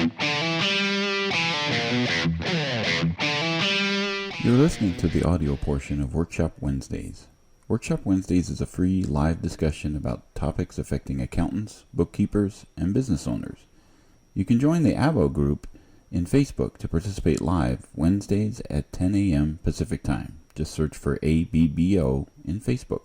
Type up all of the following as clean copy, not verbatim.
You're listening to the audio portion of Workshop Wednesdays. Workshop Wednesdays is a free live discussion about topics affecting accountants, bookkeepers, and business owners. You can join the ABO group in Facebook to participate live Wednesdays at 10 a.m. Pacific Time. Just search for ABBO in Facebook.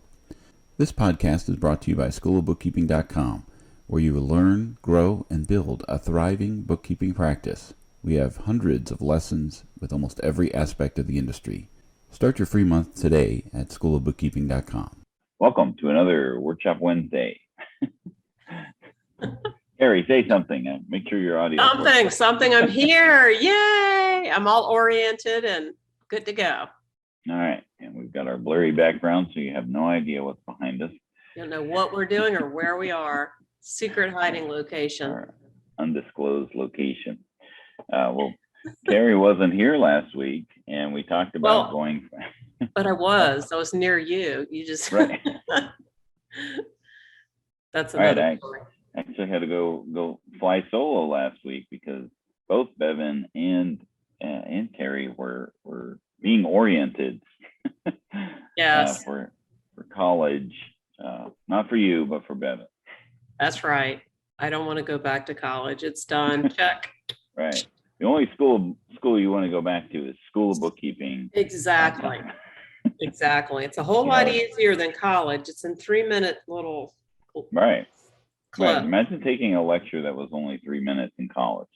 This podcast is brought to you by Schoolofbookkeeping.com, where you will learn, grow, and build a thriving bookkeeping practice. We have hundreds of lessons with almost every aspect of the industry. Start your free month today at Schoolofbookkeeping.com. Welcome to another Workshop Wednesday. Carrie, say something. Make sure your audio. Something. I'm here. Yay! I'm all oriented and good to go. All right. And we've got our blurry background, so you have no idea what's behind us. You don't know what we're doing or where we are. Secret hiding location. Our undisclosed location. Well, Carrie wasn't here last week, and we talked about going. But I was near you. You just right. That's another story. I actually had to go fly solo last week because both Bevan and Carrie were being oriented. Yes. For college, not for you, but for Bevan. That's right. I don't want to go back to college. It's done. Check. Right. The only school you want to go back to is School of Bookkeeping. Exactly. Exactly. It's a whole lot easier than college. It's in 3-minute little. Right. Club. Right. Imagine taking a lecture that was only 3 minutes in college.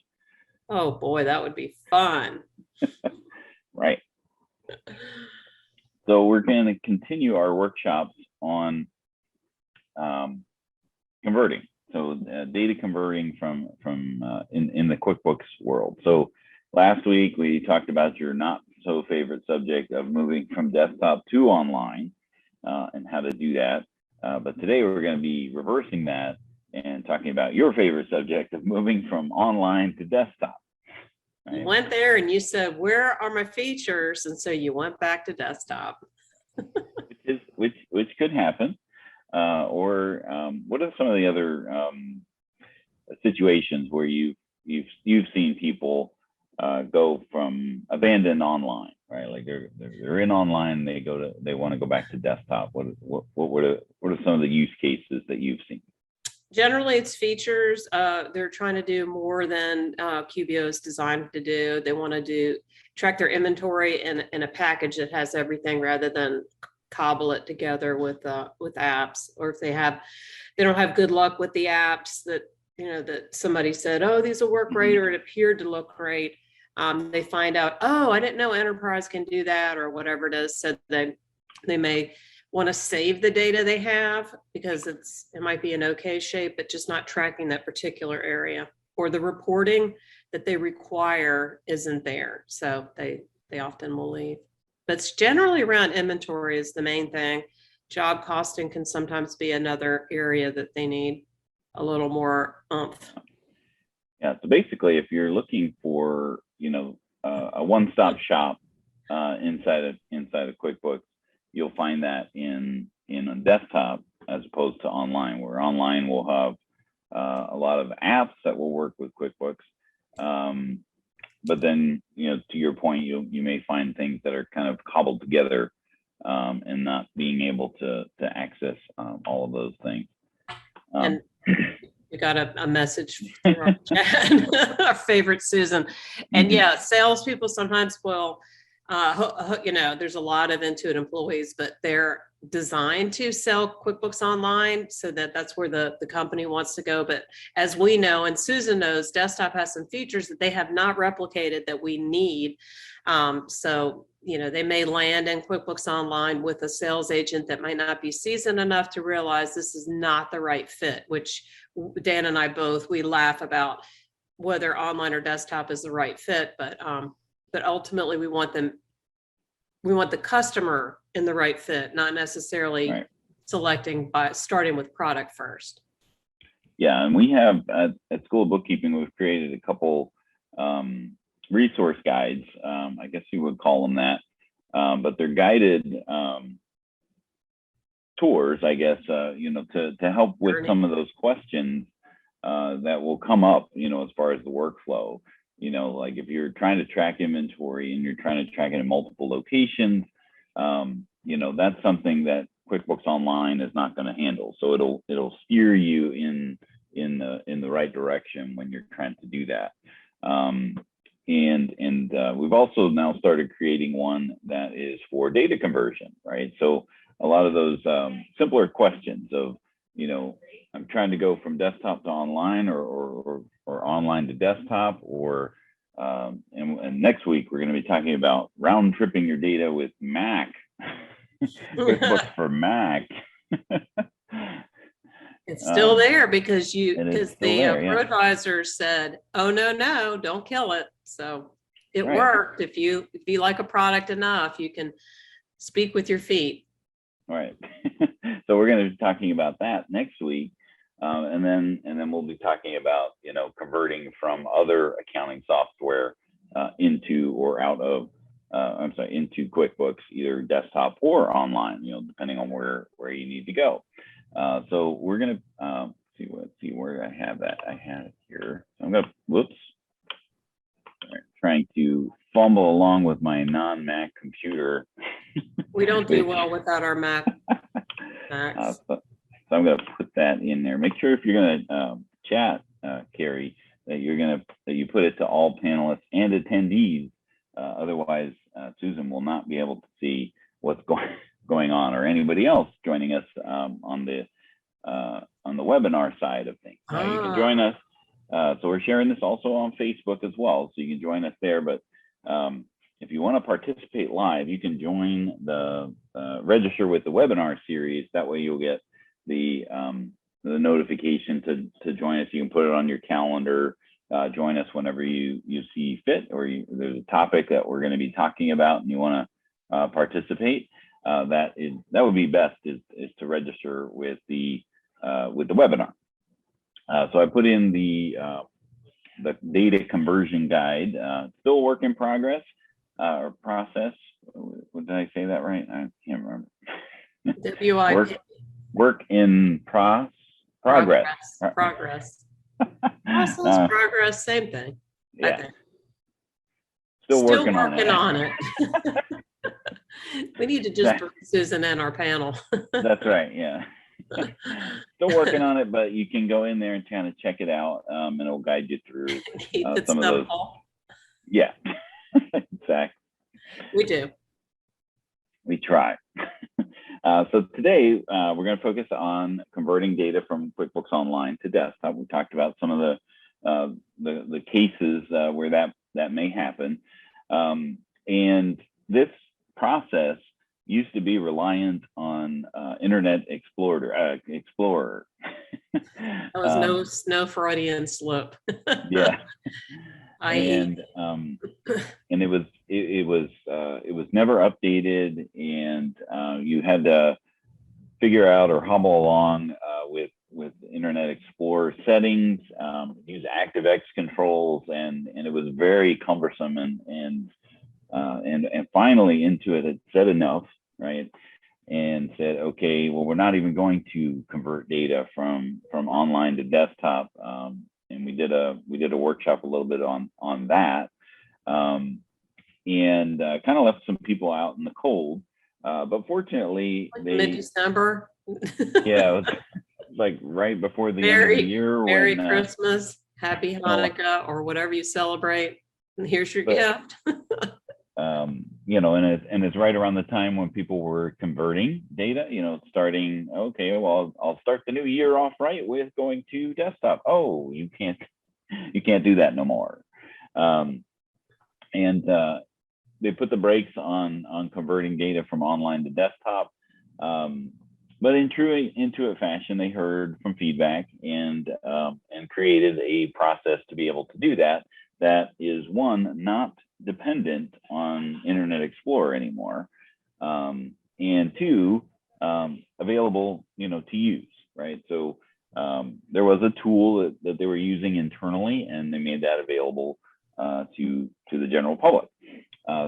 Oh boy, that would be fun. Right. So we're going to continue our workshops on converting. So data converting from in the QuickBooks world. So last week we talked about your not so favorite subject of moving from desktop to online and how to do that. But today we're going to be reversing that and talking about your favorite subject of moving from online to desktop. Right? You went there and you said, "Where are my features?" And so you went back to desktop. which could happen. Or what are some of the other situations where you've seen people go from abandon online, right? Like they're in online, they want to go back to desktop. What are some of the use cases that you've seen? Generally, it's features. They're trying to do more than QBO is designed to do. They want to track their inventory in a package that has everything rather than cobble it together with apps. Or if they don't have good luck with the apps that somebody said, "Oh, these will work great," or it appeared to look great. They find out, "Oh, I didn't know Enterprise can do that," or whatever it is. So they may want to save the data they have because it might be in okay shape, but just not tracking that particular area, or the reporting that they require isn't there. So they often will leave. But it's generally around inventory is the main thing. Job costing can sometimes be another area that they need a little more oomph. Yeah. So basically, if you're looking for, a one-stop shop inside of QuickBooks, you'll find that in a desktop as opposed to online, where online will have a lot of apps that will work with QuickBooks. But then, to your point, you may find things that are kind of cobbled together and not being able to access all of those things. And we got a message from our chat, our favorite Susan. And yeah, salespeople sometimes will, there's a lot of Intuit employees, but they're designed to sell QuickBooks Online, so that's where the company wants to go. But as we know, and Susan knows, desktop has some features that they have not replicated that we need. So they may land in QuickBooks Online with a sales agent that might not be seasoned enough to realize this is not the right fit, which Dan and I both, we laugh about whether online or desktop is the right fit, but ultimately we want the customer in the right fit, not necessarily selecting by starting with product first. Yeah, and we have at School of Bookkeeping, we've created a couple resource guides. I guess you would call them that, but they're guided tours, I guess, to help with some of those questions that will come up, as far as the workflow. Like if you're trying to track inventory and you're trying to track it in multiple locations, that's something that QuickBooks Online is not going to handle. So it'll steer you in the right direction when you're trying to do that. And we've also now started creating one that is for data conversion, right? So a lot of those simpler questions of, I'm trying to go from desktop to online, or online to desktop, or and next week we're going to be talking about round tripping your data with Mac, QuickBooks for Mac. It's still there because the there, pro advisors said, "Oh no, don't kill it." So it Right. worked. If you like a product enough, you can speak with your feet. All right. So we're going to be talking about that next week, and then we'll be talking about converting from other accounting software into or out of into QuickBooks, either desktop or online, depending on where you need to go. So we're going to see where I have that. I have it here. So I'm going to, whoops, trying to fumble along with my non-Mac computer. We don't do well without our Macs. So I'm going to put that in there. Make sure if you're going to chat, Carrie, that you put it to all panelists and attendees. Otherwise, Susan will not be able to see what's going on, or anybody else joining us on the webinar side of things. You can join us. So we're sharing this also on Facebook as well, so you can join us there. But if you want to participate live, you can join the register with the webinar series. That way you'll get the notification to join us. You can put it on your calendar. Join us whenever you see fit, or there's a topic that we're going to be talking about and you want to participate. That would be best is to register with the webinar. So I put in the data conversion guide. Still a work in progress or process. Did I say that right? I can't remember. WIP. Work in progress. Process, progress, same thing. Yeah. I think. Still working on it. We need to just bring Susan in our panel. That's right. Yeah. Still working on it, but you can go in there and kind of check it out, and it'll guide you through some of those. Yeah, exactly. We do. We try. So today we're going to focus on converting data from QuickBooks Online to desktop. We talked about some of the cases where that may happen, and this process used to be reliant on Internet Explorer. That was no Freudian slip. Yeah. And it was never updated, and you had to figure out or hobble along with Internet Explorer settings, use ActiveX controls, and it was very cumbersome, and finally Intuit had said enough, right? And said, okay, well, we're not even going to convert data from online to desktop. And we did a workshop a little bit on that, and kind of left some people out in the cold. But fortunately, mid-December. Yeah, it was like right before the end of the year. Merry Christmas, Happy Hanukkah, or whatever you celebrate. And here's your gift. And it's right around the time when people were converting data, starting, okay, well, I'll start the new year off right with going to desktop. Oh, you can't do that no more. And they put the brakes on converting data from online to desktop. But in true Intuit fashion, they heard from feedback and created a process to be able to do that. That is, one, not dependent on Internet Explorer anymore, and two, available, to use, right? So there was a tool that they were using internally, and they made that available to the general public.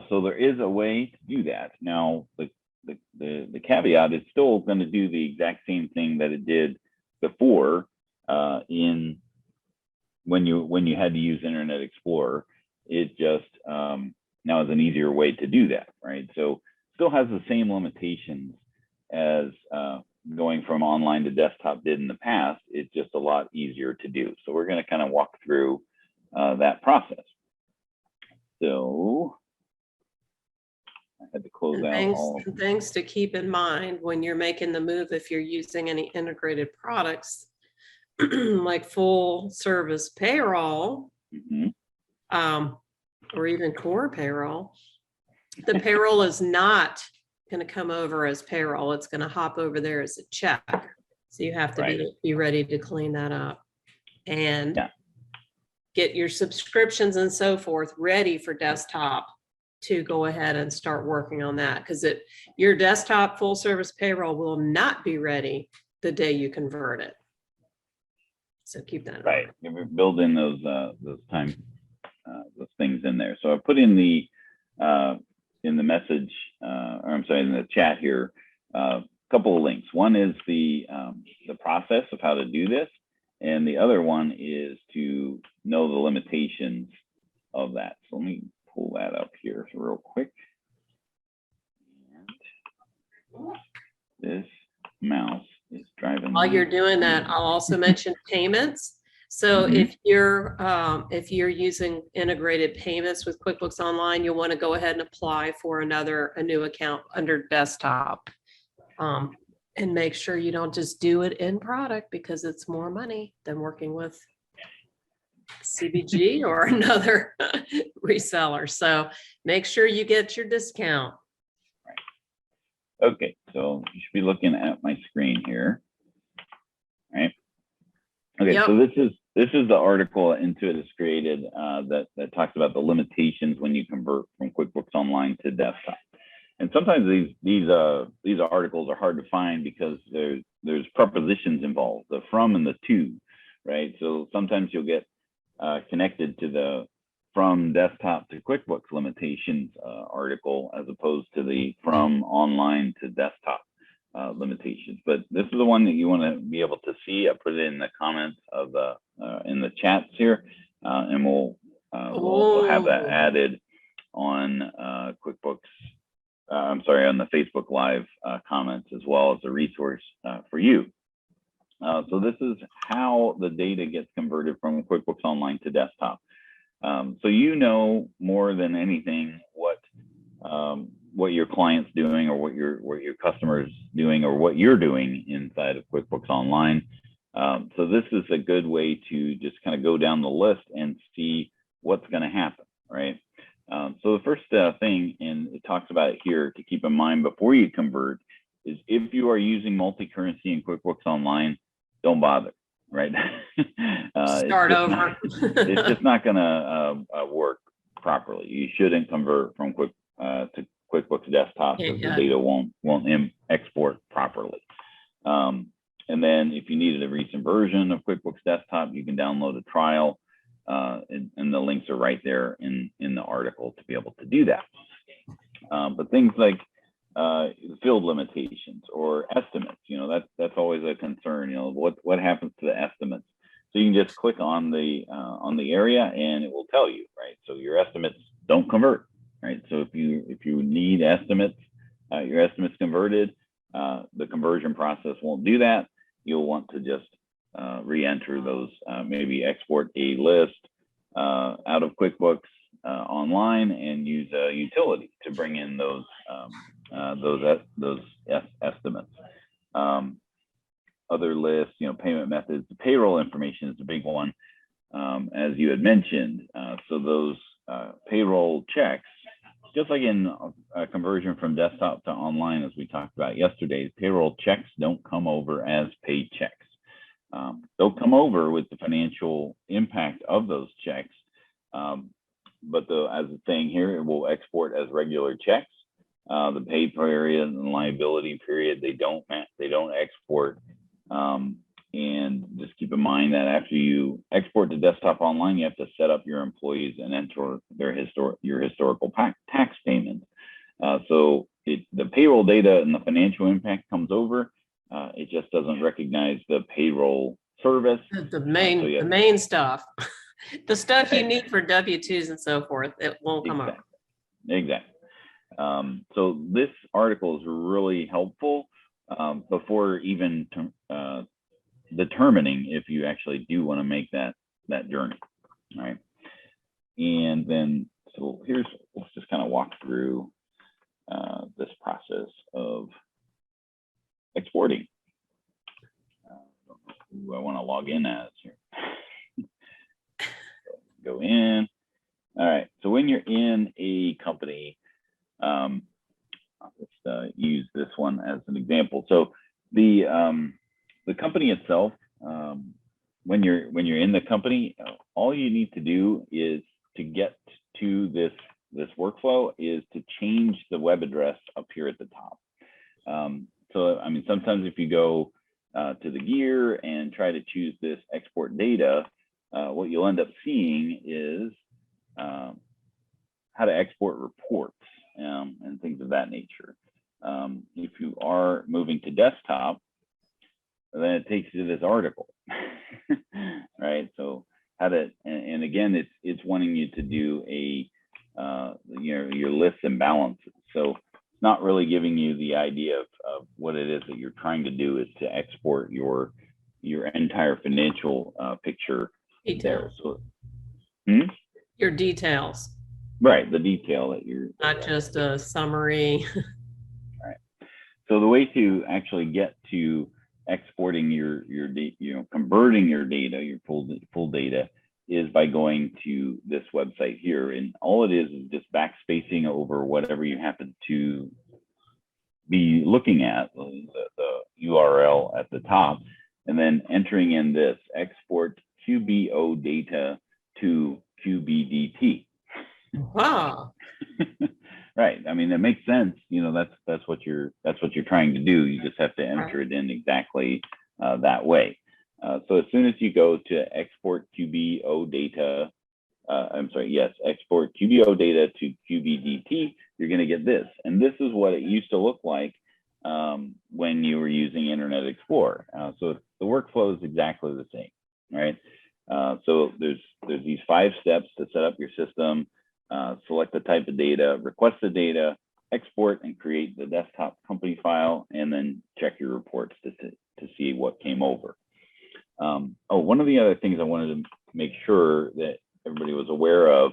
So there is a way to do that. Now, the caveat is still going to do the exact same thing that it did before in when you had to use Internet Explorer, it just now is an easier way to do that, right? So still has the same limitations as going from online to desktop did in the past. It's just a lot easier to do. So we're going to kind of walk through that process. So I had to close out all things to keep in mind when you're making the move, if you're using any integrated products like full service payroll, or even core payroll. The payroll is not going to come over as payroll. It's going to hop over there as a check. So you have to be ready to clean that up and get your subscriptions and so forth ready for desktop to go ahead and start working on that, because your desktop full service payroll will not be ready the day you convert it. So keep that in mind. Right. Build in those time those things in there. So I put in the message, or I'm sorry, in the chat here, a couple of links. One is the process of how to do this, and the other one is to know the limitations of that. So let me pull that up here real quick. And this mouse is driving. While you're doing that, I'll also mention payments. So if you're using integrated payments with QuickBooks Online, you'll want to go ahead and apply for a new account under desktop, and make sure you don't just do it in product, because it's more money than working with CBG or another reseller. So make sure you get your discount. Okay, so you should be looking at my screen here. Right. Okay, so this is the article Intuit has created that talks about the limitations when you convert from QuickBooks Online to desktop. And sometimes these articles are hard to find because there's prepositions involved, the from and the to, right? So sometimes you'll get connected to the from desktop to QuickBooks limitations article, as opposed to the from online to desktop limitations. But this is the one that you want to be able to see. I put it in the comments of in the chats here, and we'll have that added on QuickBooks. I'm sorry, on the Facebook Live comments, as well as a resource for you. So this is how the data gets converted from QuickBooks Online to desktop. So you know more than anything what your client's doing, or what your customer's doing, or what you're doing inside of QuickBooks Online. So this is a good way to just kind of go down the list and see what's going to happen, right? So the first thing, and it talks about it here to keep in mind before you convert, is if you are using multi-currency in QuickBooks Online, don't bother, right? Start over. It's just not going to work properly. You shouldn't convert from to QuickBooks Desktop, because the data won't export properly. And then if you needed a recent version of QuickBooks Desktop, you can download a trial, and the links are right there in the article to be able to do that. But things like field limitations or estimates, that's always a concern. What happens to the estimates? So you can just click on the area, and it will tell you, right? So your estimates don't convert, right? So if you need estimates, your estimates converted, the conversion process won't do that. You'll want to just re-enter those, maybe export a list out of QuickBooks Online and use a utility to bring in those estimates. Other lists, payment methods, the payroll information is a big one, as you had mentioned. So those payroll checks, just like in a conversion from desktop to online, as we talked about yesterday, payroll checks don't come over as paid checks. They'll come over with the financial impact of those checks, but as it's saying here, it will export as regular checks. The pay period and liability period, they don't export. And just keep in mind that after you export to desktop online, you have to set up your employees and enter your historical tax payments. So the payroll data and the financial impact comes over. It just doesn't recognize the payroll service. The main stuff, the stuff you need for W-2s and so forth, it won't come up. Exactly. So this article is really helpful before even determining if you actually do want to make that journey, right? And then, so let's just kind of walk through this process of exporting. Who I want to log in as here. Go in. All right. So when you're in a company, let's use this one as an example. So the company itself, when you're in the company, all you need to do is to get to this workflow is to change the web address up here at the top. So I mean, sometimes if you go to the gear and try to choose this export data, what you'll end up seeing is how to export reports and things of that nature. If you are moving to desktop, then it takes you to this article, right? So how to, and again, it's wanting you to do your lists and balances. So it's not really giving you the idea of what it is that you're trying to do is to export your entire financial picture there. So, your details. Right, the detail that you're not just a summary. Right. So the way to actually get to exporting your converting your data, your full data, is by going to this website here, and all it is just backspacing over whatever you happen to be looking at, the URL at the top, and then entering in this export QBO data to QBDT. Wow. Right. I mean, that makes sense. That's what you're trying to do. You just have to enter it in exactly that way. So as soon as you go to export QBO data, export QBO data to QBDT, you're going to get this. And this is what it used to look like when you were using Internet Explorer. So the workflow is exactly the same, right? So there's these 5 steps to set up your system. Select the type of data, request the data, export and create the desktop company file, and then check your reports to see what came over. One of the other things I wanted to make sure that everybody was aware of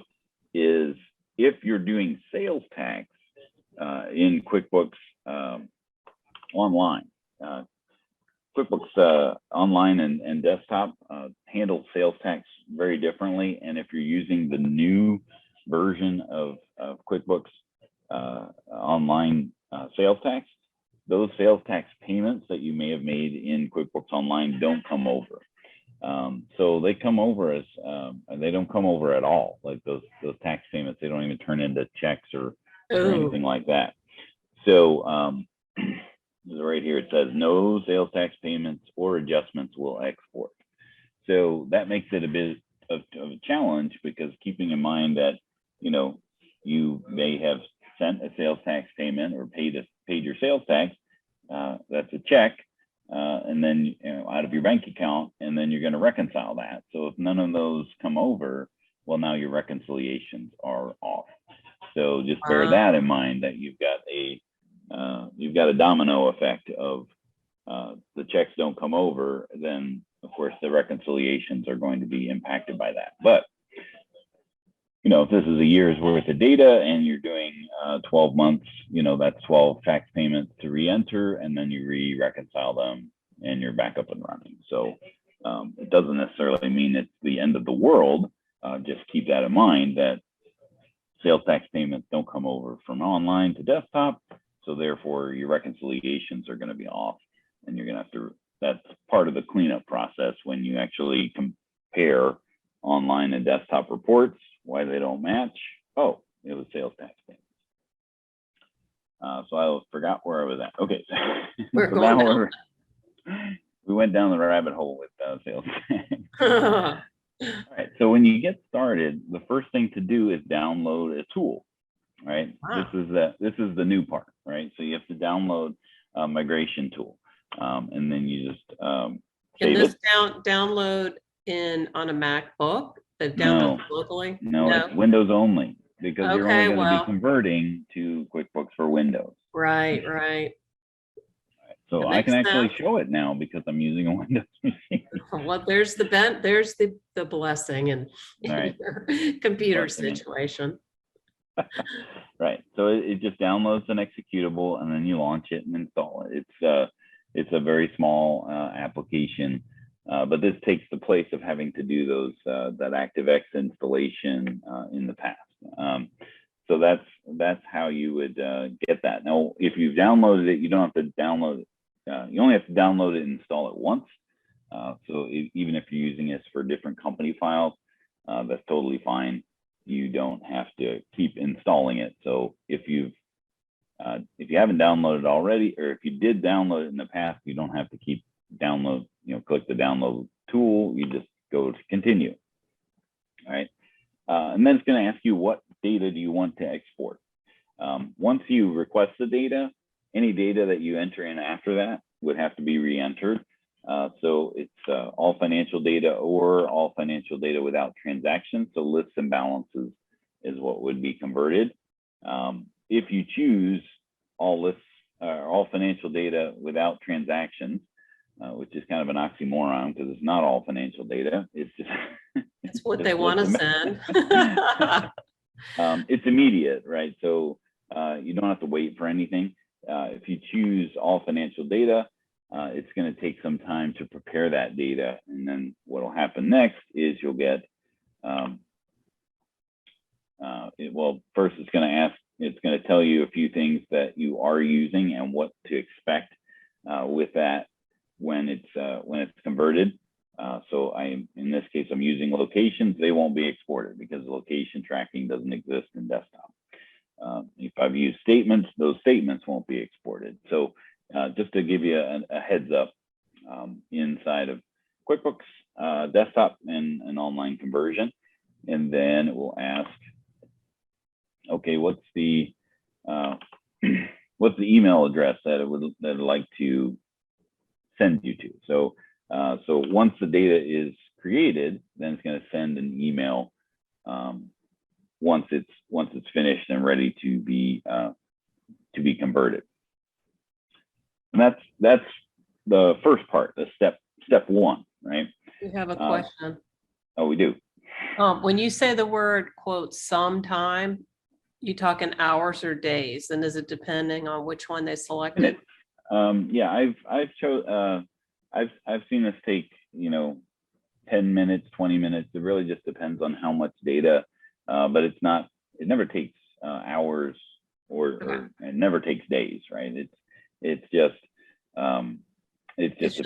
is if you're doing sales tax in QuickBooks Online. QuickBooks Online and desktop handle sales tax very differently, and if you're using the new version of QuickBooks Online sales tax, those sales tax payments that you may have made in QuickBooks Online don't come over. So they come over as they don't come over at all. Like those tax payments, they don't even turn into checks or anything like that. So right here it says no sales tax payments or adjustments will export. So that makes it a bit of a challenge, because keeping in mind that you may have sent a sales tax payment or paid your sales tax, that's a check, and then out of your bank account, and then you're going to reconcile that. So if none of those come over, well, now your reconciliations are off. So just bear that in mind, that you've got a domino effect of the checks don't come over, then of course the reconciliations are going to be impacted by that. But if this is a year's worth of data and you're doing 12 months, that's 12 tax payments to re-enter, and then you reconcile them and you're back up and running. So it doesn't necessarily mean it's the end of the world. Just keep that in mind, that sales tax payments don't come over from online to desktop. So therefore your reconciliations are going to be off, and you're going to have to, that's part of the cleanup process when you actually compare online and desktop reports, why they don't match. Oh, it was sales tax payments. So I forgot where I was at. Okay. We went down the rabbit hole with sales tax. All right. So when you get started, the first thing to do is download a tool, right? Wow. This is the new part, right? So you have to download a migration tool, and then you just Can save this it. download on a MacBook that No, downloads locally? no, it's Windows only because you're only Okay, going to be well, converting to QuickBooks for Windows. right, right. So That I can makes actually sense. show it now because I'm using a Windows machine. Well, there's the blessing in All right. your computer Blessing. situation. Right. So it just downloads an executable and then you launch it and install it. It's a very small application, but this takes the place of having to do those that ActiveX installation in the past. So that's how you would get that. Now, if you've downloaded it, you don't have to download it. You only have to download it and install it once. So even if you're using this for different company files, that's totally fine. You don't have to keep installing it. So if you haven't downloaded already, or if you did download it in the past, you don't have to keep download. Click the download tool. You just go to continue. All right, and then it's going to ask you what data do you want to export. Once you request the data, any data that you enter in after that would have to be re-entered. So it's all financial data or all financial data without transactions. So lists and balances is what would be converted. If you choose all lists, all financial data without transactions, which is kind of an oxymoron because it's not all financial data. It's just It's what they want to send. It's immediate, right? So you don't have to wait for anything. If you choose all financial data, it's going to take some time to prepare that data. And then what will happen next is you'll get, first it's going to tell you a few things that you are using and what to expect with that when it's converted. So in this case, I'm using locations. They won't be exported because location tracking doesn't exist in desktop. If I've used statements, those statements won't be exported. So just to give you a heads up, inside of QuickBooks Desktop and an online conversion, and then it will ask, okay, what's the email address that it'd like to send you to? So once the data is created, then it's going to send an email once it's finished and ready to be converted. And that's the first part, the step one, right? We have a question. Oh, we do. When you say the word quote sometime, you talking hours or days, and is it depending on which one they selected? Yeah, I've seen this take 10 minutes, 20 minutes. It really just depends on how much data, but it never takes hours or it never takes days, right? It's just a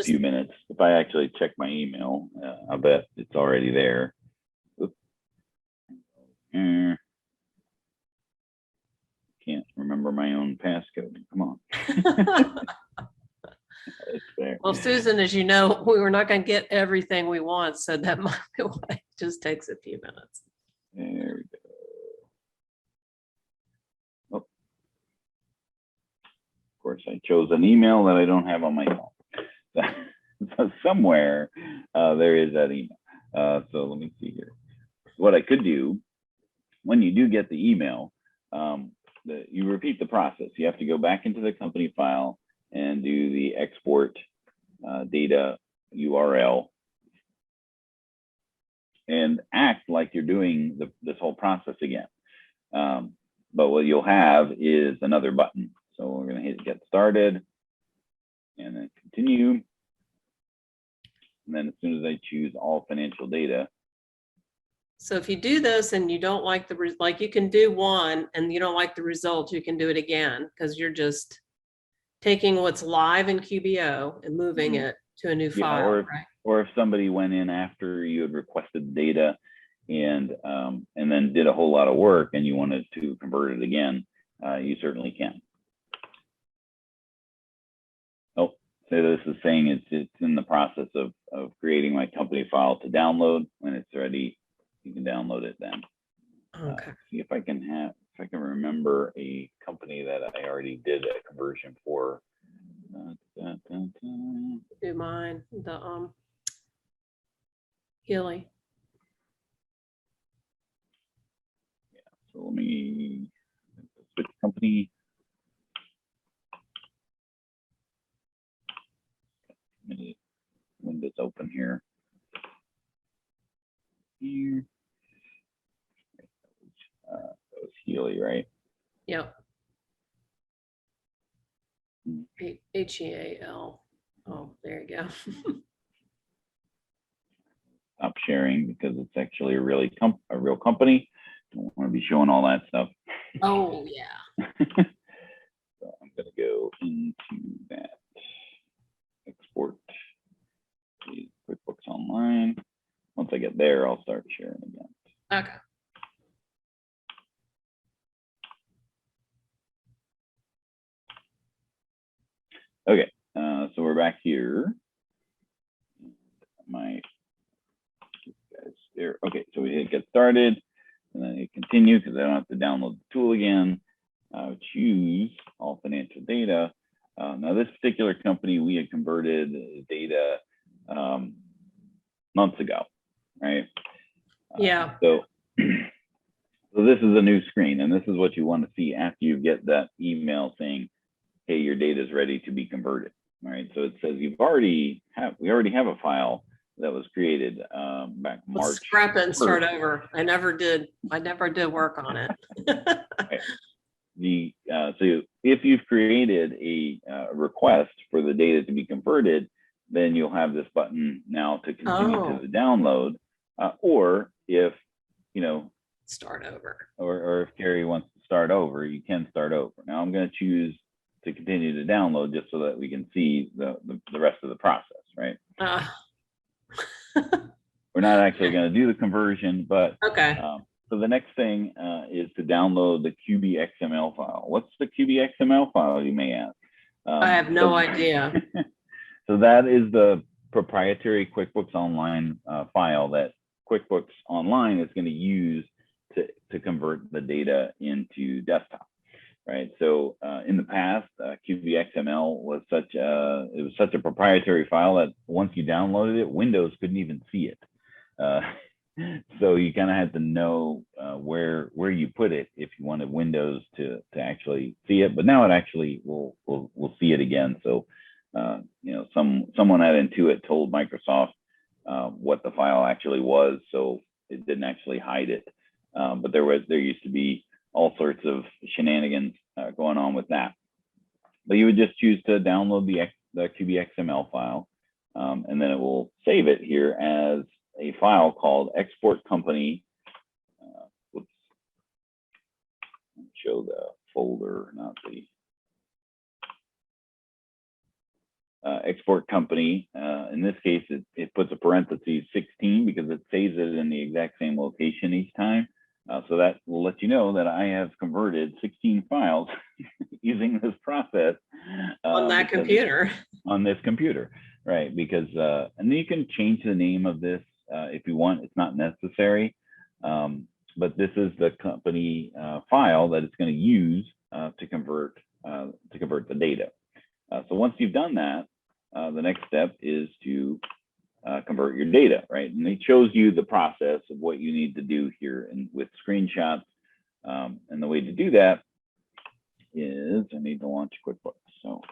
few minutes. If I actually check my email, I bet it's already there. Oops. Can't remember my own passcode. Come on. It's there. Well, Susan, as you know, we were not going to get everything we want, so that might be why it just takes a few minutes. There we go. Oh. Of course, I chose an email that I don't have on my phone. So somewhere there is that email. So let me see here. What I could do, when you do get the email, you repeat the process. You have to go back into the company file and do the export data URL and act like you're doing this whole process again. But what you'll have is another button. So we're going to hit get started and then continue. And then as soon as I choose all financial data. So if you do this and you don't like like you can do one and you don't like the results, you can do it again because you're just taking what's live in QBO and moving it to a new file, right? Or if somebody went in after you had requested data and then did a whole lot of work and you wanted to convert it again, you certainly can. Oh, so this is saying it's in the process of creating my company file to download. When it's ready, you can download it then. Okay. See if I can remember a company that I already did a conversion for. Dun, dun, dun. Do mine, the Healy. So let me switch company. Many windows open here. Here. That was Healy, right? Yep. Heal. Oh, there you go. Stop sharing because it's actually a real company. Don't want to be showing all that stuff. Oh yeah. So I'm going to go into that. Export to QuickBooks Online. Once I get there, I'll start sharing again. Okay. Okay, so we're back here. Guys there. Okay, so we hit get started, and then hit continue because I don't have to download the tool again. Choose all financial data. Now, this particular company, we had converted data months ago, right? Yeah. So this is a new screen, and this is what you want to see after you get that email saying, hey, your data is ready to be converted, right? So it says we already have a file that was created back March. Let's scrap it and start over. I never did work on it. Okay. So if you've created a request for the data to be converted, then you'll have this button now to continue to the download, or if start over, or if Carrie wants to start over, you can start over. Now I'm going to choose to continue to download just so that we can see the rest of the process, right? We're not actually going to do the conversion, but okay. So the next thing is to download the QBXML file. What's the QBXML file, you may ask? I have no idea. So that is the proprietary QuickBooks Online file that QuickBooks Online is going to use to convert the data into desktop, right? So in the past, QBXML was such a proprietary file that once you downloaded it, Windows couldn't even see it. So you kind of had to know where you put it if you wanted Windows to actually see it. But now it actually will see it again. So someone at Intuit told Microsoft what the file actually was, so it didn't actually hide it. But there used to be all sorts of shenanigans going on with that. But you would just choose to download the QBXML file, and then it will save it here as a file called export company. Let's show the folder, not the export company. In this case, it puts a parentheses 16 because it saves it in the exact same location each time. So that will let you know that I have converted 16 files using this process on that computer. On this computer, right? Because and then you can change the name of this if you want. It's not necessary, but this is the company file that it's going to use to convert the data. So once you've done that, the next step is to convert your data, right? And it shows you the process of what you need to do here, and with screenshots. And the way to do that is I need to launch QuickBooks. So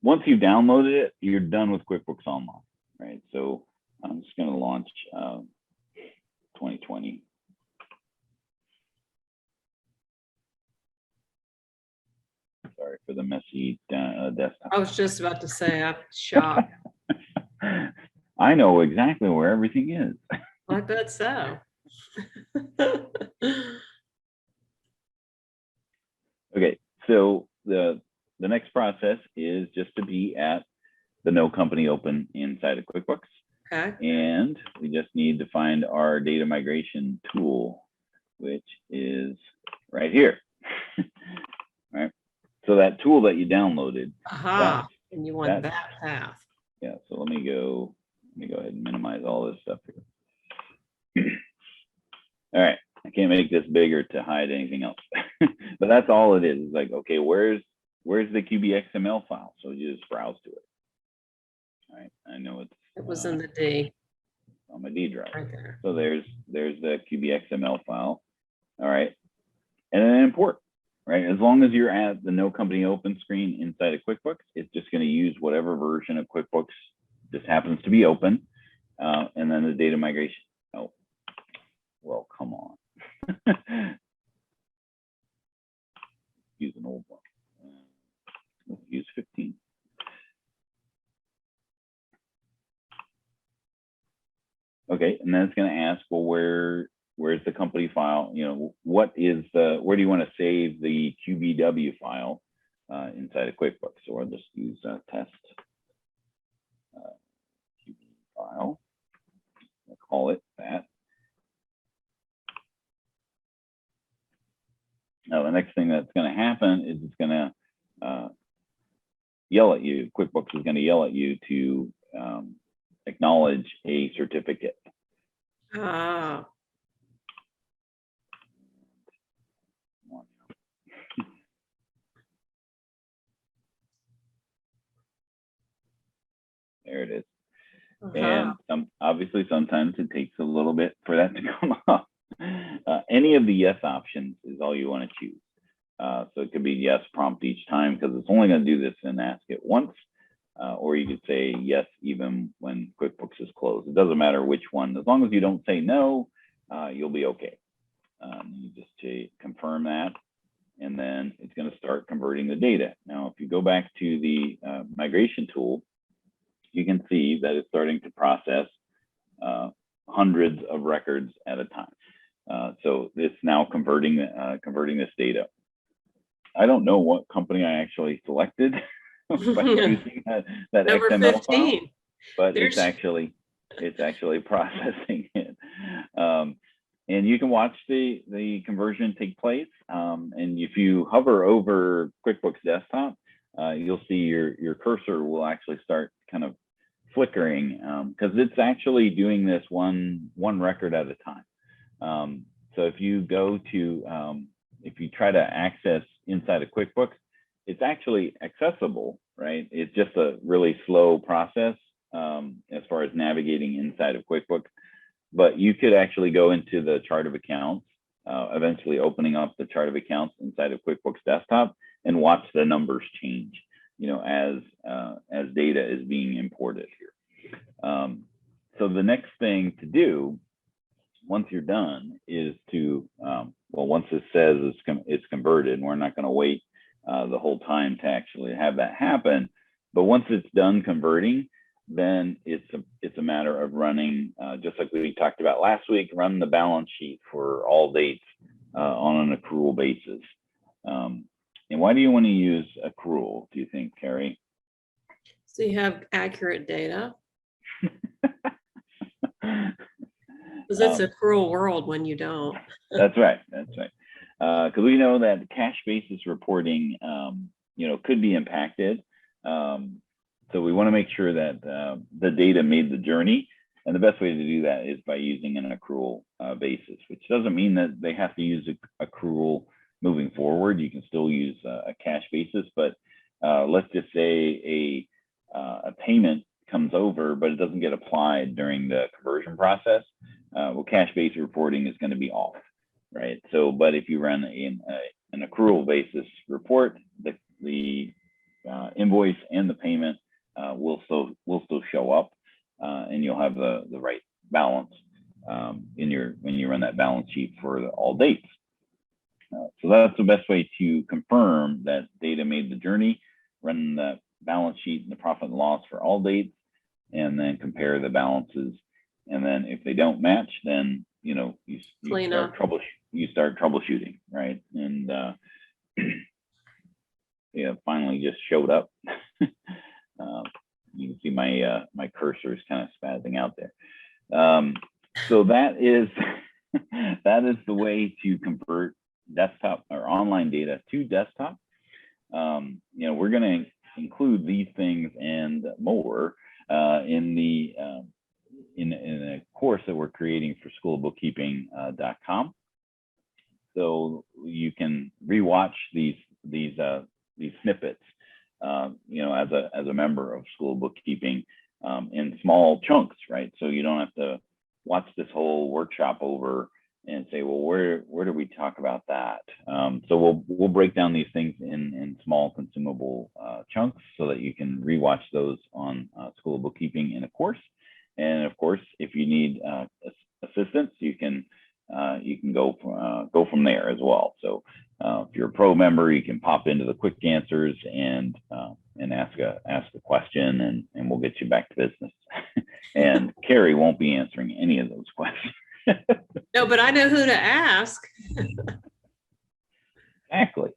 once you've downloaded it, you're done with QuickBooks Online, right? So I'm just going to launch 2020. Sorry for the messy desktop. I was just about to say, I'm shocked. I know exactly where everything is. I bet so. Okay, so the next process is just to be at the No Company Open inside of QuickBooks. Okay. And we just need to find our data migration tool, which is right here. Right. So that tool that you downloaded. Aha. And you want that path. Yeah. So let me go ahead and minimize all this stuff here. All right. I can't make this bigger to hide anything else. But that's all it is. It's like, okay, where's where's the QBXML file? So you just browse to it. All right, I know It was in the D. On my D drive. Right there. So there's the QBXML file. All right, and then import. Right, as long as you're at the No Company Open screen inside of QuickBooks, it's just going to use whatever version of QuickBooks just happens to be open, and then the data migration. Oh, well, come on. Use an old one. Let's use 15. Okay, and then it's going to ask, well, where's the company file? You know, where do you want to save the QBW file inside of QuickBooks? So I'll just use test QB file. I'll call it that. Now, the next thing that's going to happen is it's going to yell at you. QuickBooks is going to yell at you to acknowledge a certificate. Ah. There it is. And obviously, sometimes it takes a little bit for that to come up. Any of the yes options is all you want to choose. So it could be yes prompt each time because it's only going to do this and ask it once. Or you could say yes even when QuickBooks is closed. It doesn't matter which one. As long as you don't say no, you'll be okay. You just confirm that, and then it's going to start converting the data. Now, if you go back to the migration tool, you can see that it's starting to process hundreds of records at a time. So it's now converting this data. I don't know what company I actually selected by using that Number XML 15. file, but There's... it's actually processing it. And you can watch the conversion take place. And if you hover over QuickBooks Desktop, you'll see your cursor will actually start kind of flickering because it's actually doing this one record at a time. So if you go to, if you try to access inside of QuickBooks, it's actually accessible, right? It's just a really slow process as far as navigating inside of QuickBooks. But you could actually go into the chart of accounts, eventually opening up the chart of accounts inside of QuickBooks Desktop and watch the numbers change, you know, as data is being imported here. So the next thing to do once you're done is to, well, once it says it's converted, and we're not going to wait the whole time to actually have that happen, but once it's done converting, then it's a matter of running, just like we talked about last week, run the balance sheet for all dates on an accrual basis. And why do you want to use accrual, do you think, Carrie? So you have accurate data. Because it's a cruel world when you don't. That's right. That's right. Because we know that cash basis reporting, you know, could be impacted. So we want to make sure that the data made the journey. And the best way to do that is by using an accrual basis, which doesn't mean that they have to use accrual moving forward. You can still use a cash basis, but let's just say a payment comes over, but it doesn't get applied during the conversion process. Well, cash-based reporting is going to be off, right? So, but if you run an accrual basis report, the invoice and the payment will still show up, and you'll have the right balance when you run that balance sheet for all dates. So that's the best way to confirm that data made the journey. Run the balance sheet and the profit and loss for all dates, and then compare the balances. And then if they don't match, then you know you start troubleshooting, right? And yeah, finally just showed up. You can see my cursor is kind of spazzing out there. So that is the way to convert desktop or online data to desktop. You know, we're going to include these things and more in a course that we're creating for schoolofbookkeeping.com. So you can rewatch these these snippets, as a member of School of Bookkeeping, in small chunks, right? So you don't have to watch this whole workshop over and say, well, where do we talk about that? So we'll break down these things in small consumable chunks so that you can rewatch those on School of Bookkeeping in a course. And of course, if you need assistance, you can go from there as well. So if you're a pro member, you can pop into the quick answers and ask a question, and we'll get you back to business. And Carrie won't be answering any of those questions. No, but I know who to ask. Exactly.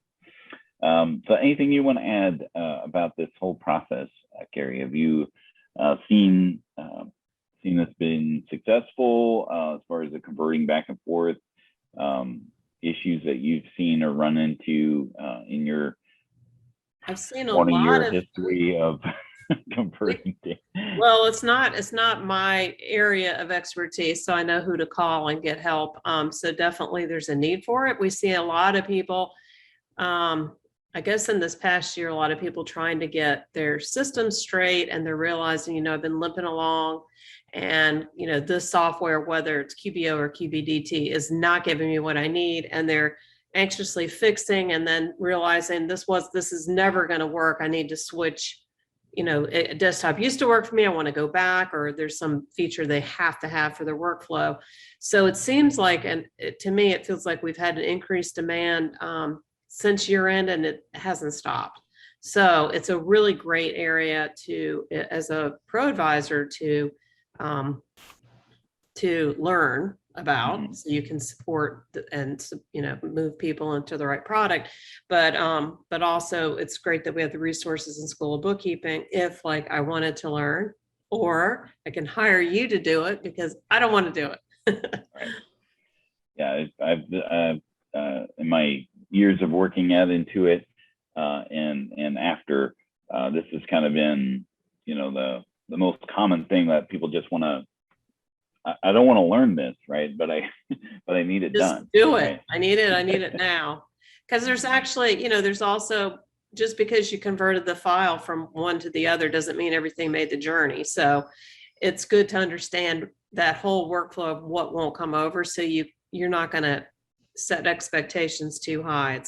So anything you want to add about this whole process, Carrie? Have you seen this being successful as far as the converting back and forth, issues that you've seen or run into in your I've seen a 20-year lot of history of converting data? Well, it's not my area of expertise, so I know who to call and get help. So definitely there's a need for it. We see a lot of people, I guess in this past year, a lot of people trying to get their systems straight, and they're realizing, I've been limping along, and this software, whether it's QBO or QBDT, is not giving me what I need, and they're anxiously fixing, and then realizing this is never going to work. I need to switch. A desktop used to work for me. I want to go back, or there's some feature they have to have for their workflow. So it seems like, and to me, it feels like we've had an increased demand since year end, and it hasn't stopped. So it's a really great area as a pro advisor to learn about, so you can support and move people into the right product. But also it's great that we have the resources in School of Bookkeeping if I wanted to learn, or I can hire you to do it because I don't want to do it. Right. Yeah, I've in my years of working out into it and after, this has kind of been the most common thing that people just want to. I don't want to learn this, right? But I need it Just done. do it. Right? I need it now. Because there's actually, there's also, just because you converted the file from one to the other doesn't mean everything made the journey. So it's good to understand that whole workflow of what won't come over, so you're not going to set expectations too high.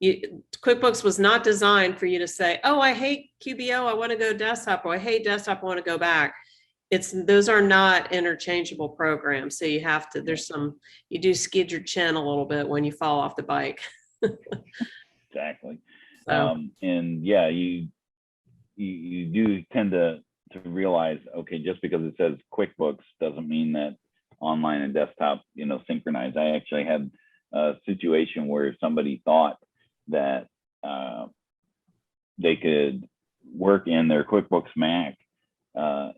QuickBooks was not designed for you to say, oh, I hate QBO, I want to go desktop, or I hate desktop, I want to go back. Those are not interchangeable programs. So you do skid your chin a little bit when you fall off the bike. Exactly. So. And yeah, you do tend to realize, okay, just because it says QuickBooks doesn't mean that online and desktop, synchronize. I actually had a situation where somebody thought that they could work in their QuickBooks Mac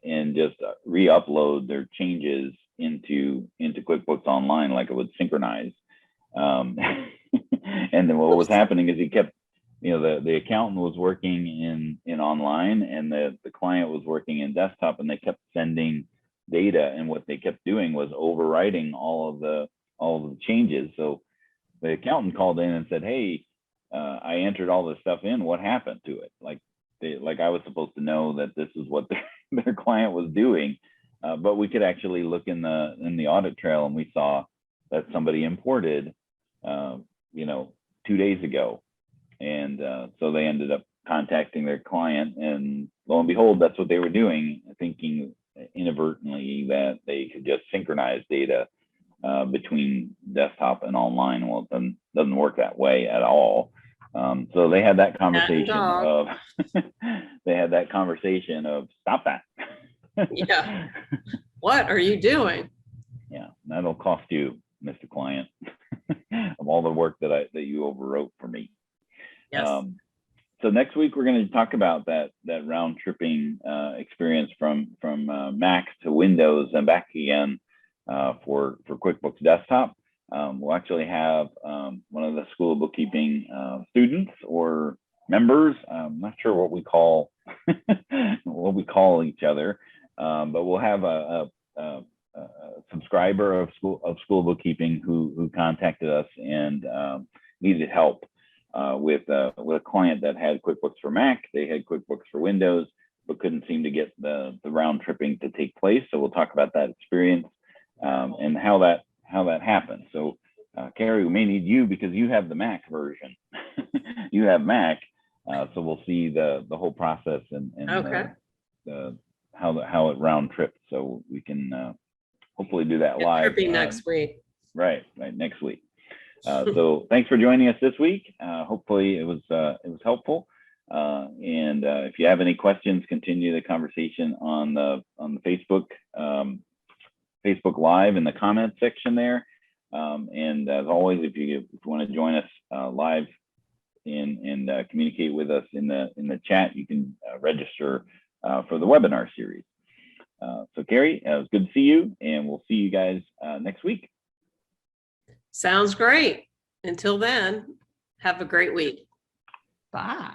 and just re-upload their changes into QuickBooks Online, like it would synchronize. And then what was happening is he kept, the accountant was working in online, and the client was working in desktop, and they kept sending data, and what they kept doing was overwriting all of the changes. So the accountant called in and said, hey, I entered all this stuff in. What happened to it? Like I was supposed to know that this is what their client was doing, but we could actually look in the audit trail, and we saw that somebody imported 2 days ago, and so they ended up contacting their client, and lo and behold, that's what they were doing, thinking inadvertently that they could just synchronize data between desktop and online. Well, it doesn't work that way at all. So they had that conversation of stop that. Yeah. What are you doing? Yeah, that'll cost you, Mr. Client, of all the work that you overwrote for me. Yes. So next week we're going to talk about that round tripping experience from Mac to Windows and back again for QuickBooks Desktop. We'll actually have one of the School of Bookkeeping students or members. I'm not sure what we call each other, but we'll have a subscriber of School of Bookkeeping who contacted us and needed help with a client that had QuickBooks for Mac. They had QuickBooks for Windows, but couldn't seem to get the round tripping to take place. So we'll talk about that experience and how that happened. So Carrie, we may need you because you have the Mac version. You have Mac, so we'll see the whole process and Okay. how it round trips. So we can hopefully do that Get live tripping next week. Right, next week. So thanks for joining us this week. Hopefully it was helpful. And if you have any questions, continue the conversation on the Facebook Live in the comments section there. And as always, if you want to join us live and communicate with us in the chat, you can register for the webinar series. So Carrie, it was good to see you, and we'll see you guys next week. Sounds great. Until then, have a great week. Bye.